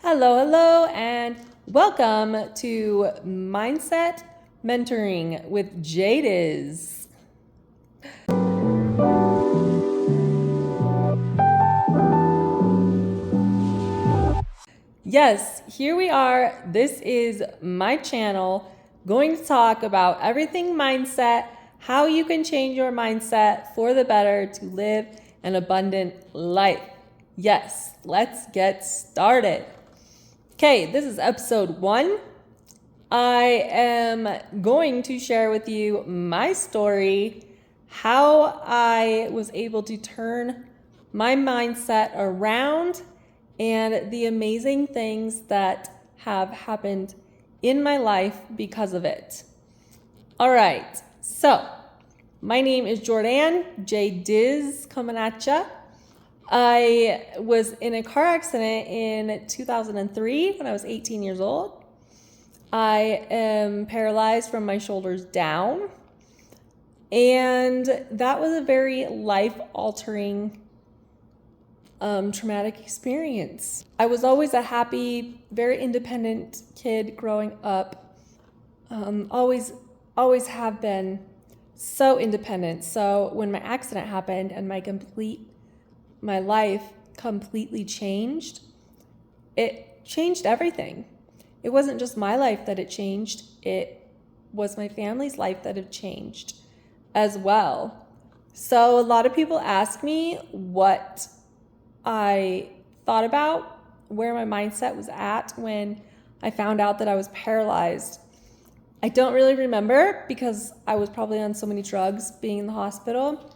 Hello, and welcome to Mindset Mentoring with Jadiz. Yes, here we are. This is my channel, going to talk about everything mindset, how you can change your mindset for the better to live an abundant life. Yes, let's get started. Okay, this is episode 1. I am going to share with you my story, how I was able to turn my mindset around, and the amazing things that have happened in my life because of it. All right, so my name is Jordan J. Diz coming at ya. I was in a car accident in 2003 when I was 18 years old. I am paralyzed from my shoulders down, and that was a very life-altering, traumatic experience. I was always a happy, very independent kid growing up. Always have been so independent. So when my accident happened and my life completely changed, it changed everything. It wasn't just my life that it changed, it was my family's life that had changed as well. So a lot of people ask me what I thought about, where my mindset was at when I found out that I was paralyzed. I don't really remember because I was probably on so many drugs being in the hospital.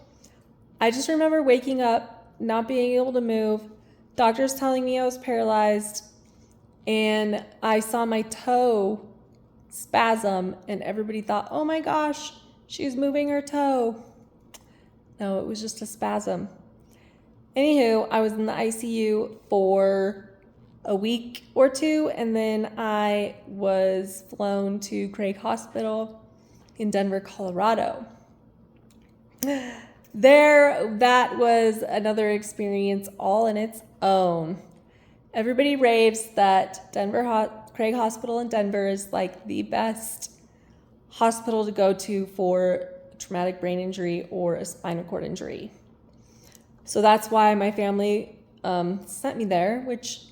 I just remember waking up, not being able to move, doctors telling me I was paralyzed, and I saw my toe spasm, and everybody thought, oh my gosh, she's moving her toe. No, it was just a spasm. Anywho, I was in the ICU for a week or two, and then I was flown to Craig Hospital in Denver, Colorado. That was another experience all in its own. Everybody raves that Craig Hospital in Denver is like the best hospital to go to for traumatic brain injury or a spinal cord injury. So that's why my family sent me there, which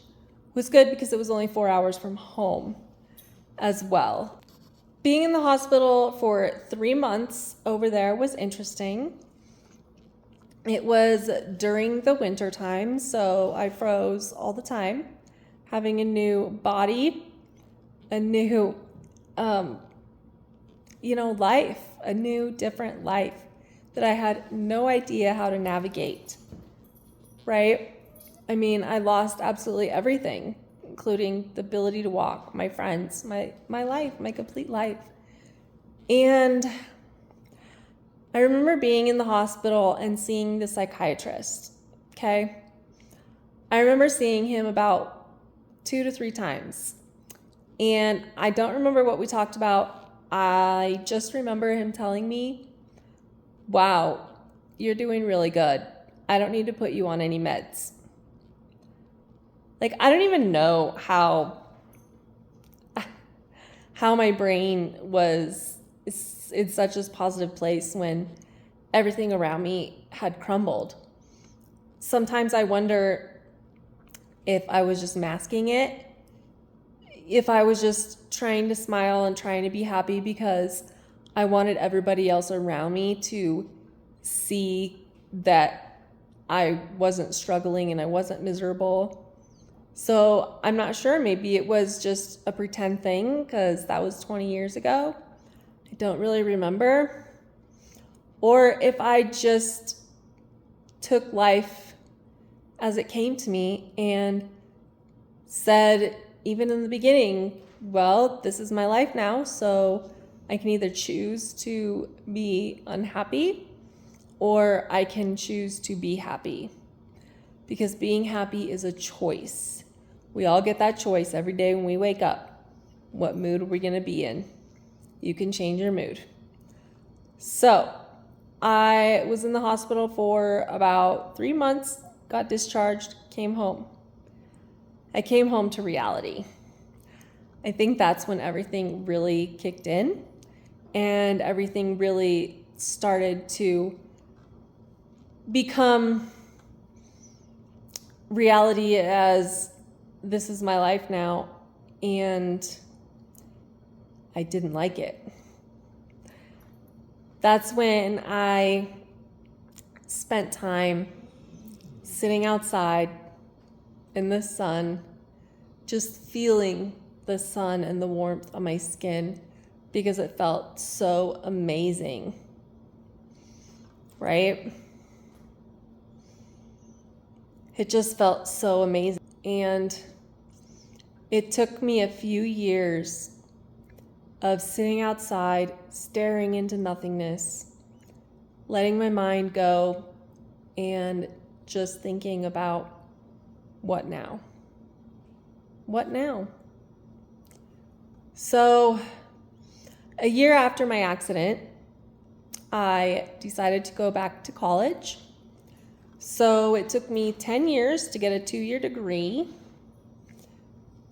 was good because it was only 4 hours from home as well. Being in the hospital for 3 months over there was interesting. It was during the winter time, so I froze all the time, having a new body, a new, life, a new, different life that I had no idea how to navigate, right? I mean, I lost absolutely everything, including the ability to walk, my friends, my life, my complete life. And I remember being in the hospital and seeing the psychiatrist, okay? I remember seeing him about 2 to 3 times. And I don't remember what we talked about. I just remember him telling me, wow, you're doing really good. I don't need to put you on any meds. Like, I don't even know how my brain was in such a positive place when everything around me had crumbled. Sometimes I wonder if I was just masking it, if I was just trying to smile and trying to be happy because I wanted everybody else around me to see that I wasn't struggling and I wasn't miserable. So I'm not sure, maybe it was just a pretend thing because that was 20 years ago. I don't really remember. Or if I just took life as it came to me and said, even in the beginning, well, this is my life now, so I can either choose to be unhappy or I can choose to be happy. Because being happy is a choice. We all get that choice every day when we wake up. What mood are we going to be in? You can change your mood. So I was in the hospital for about 3 months, got discharged, came home. I came home to reality. I think that's when everything really kicked in and everything really started to become reality as this is my life now, and I didn't like it. That's when I spent time sitting outside in the sun, just feeling the sun and the warmth on my skin because it felt so amazing, right? It just felt so amazing. And it took me a few years of sitting outside, staring into nothingness, letting my mind go, and just thinking about what now? What now? So, a year after my accident, I decided to go back to college. So it took me 10 years to get a 2-year degree.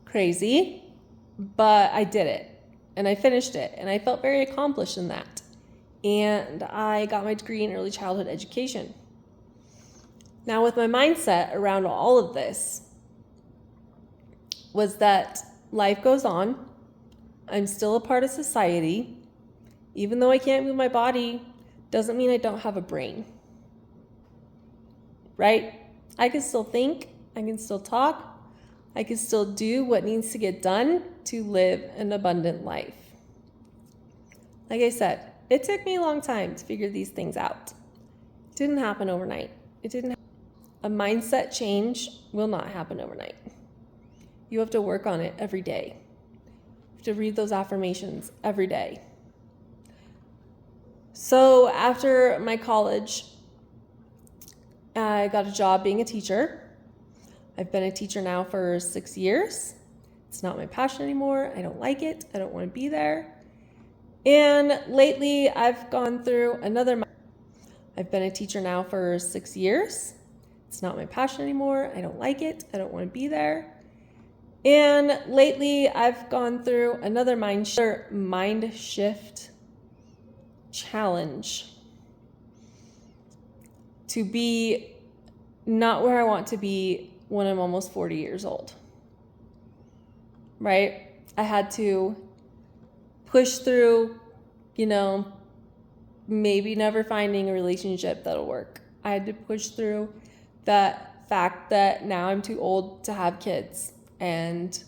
Crazy, but I did it and I finished it and I felt very accomplished in that. And I got my degree in early childhood education. Now, with my mindset around all of this was that life goes on. I'm still a part of society. Even though I can't move my body, doesn't mean I don't have a brain. Right? I can still think, I can still talk, I can still do what needs to get done to live an abundant life. Like I said, it took me a long time to figure these things out. It didn't happen overnight. A mindset change will not happen overnight. You have to work on it every day. You have to read those affirmations every day. So after my college, I got a job being a teacher. I've been a teacher now for 6 years. It's not my passion anymore. I don't like it. I don't want to be there. And lately I've gone through I've been a teacher now for 6 years. It's not my passion anymore. I don't like it. I don't want to be there. And lately I've gone through another mind shift challenge to be not where I want to be when I'm almost 40 years old, right? I had to push through, maybe never finding a relationship that'll work. I had to push through that fact that now I'm too old to have kids, and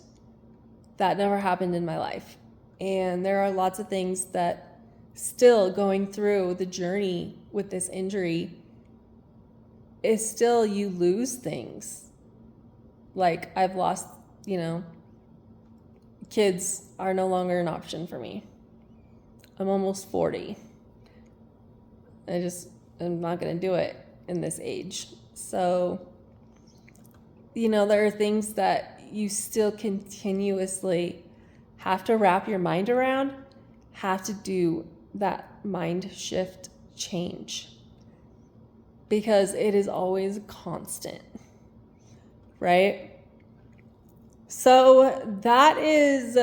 that never happened in my life. And there are lots of things that still going through the journey with this injury is still you lose things. Like I've lost, kids are no longer an option for me. I'm almost 40. I'm not going to do it in this age. So, there are things that you still continuously have to wrap your mind around, have to do that mind shift change. Because it is always constant, right? So that is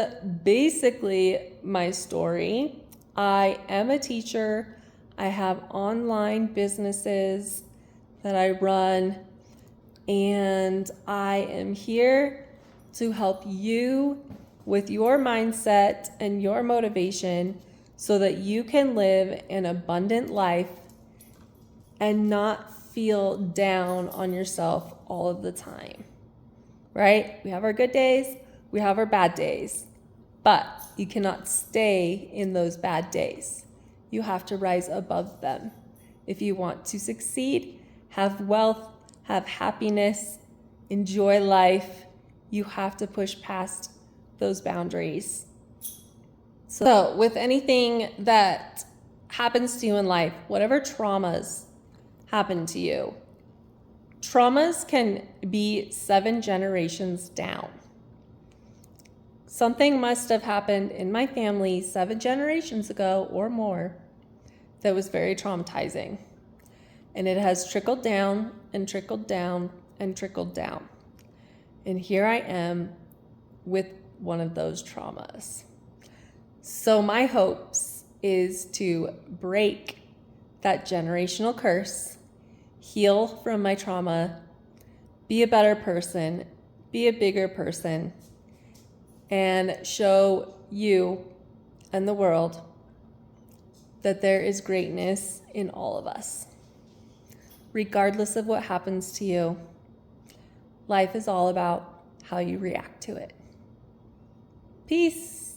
basically my story. I am a teacher. I have online businesses that I run, and I am here to help you with your mindset and your motivation so that you can live an abundant life and not feel down on yourself all of the time, right? We have our good days, we have our bad days, but you cannot stay in those bad days. You have to rise above them. If you want to succeed, have wealth, have happiness, enjoy life, you have to push past those boundaries. So with anything that happens to you in life, whatever traumas happen to you, traumas can be 7 generations down. Something must have happened in my family 7 generations ago or more that was very traumatizing. And it has trickled down and trickled down and trickled down. And here I am with one of those traumas. So my hopes is to break that generational curse, heal from my trauma, be a better person, be a bigger person, and show you and the world that there is greatness in all of us. Regardless of what happens to you, life is all about how you react to it. Peace.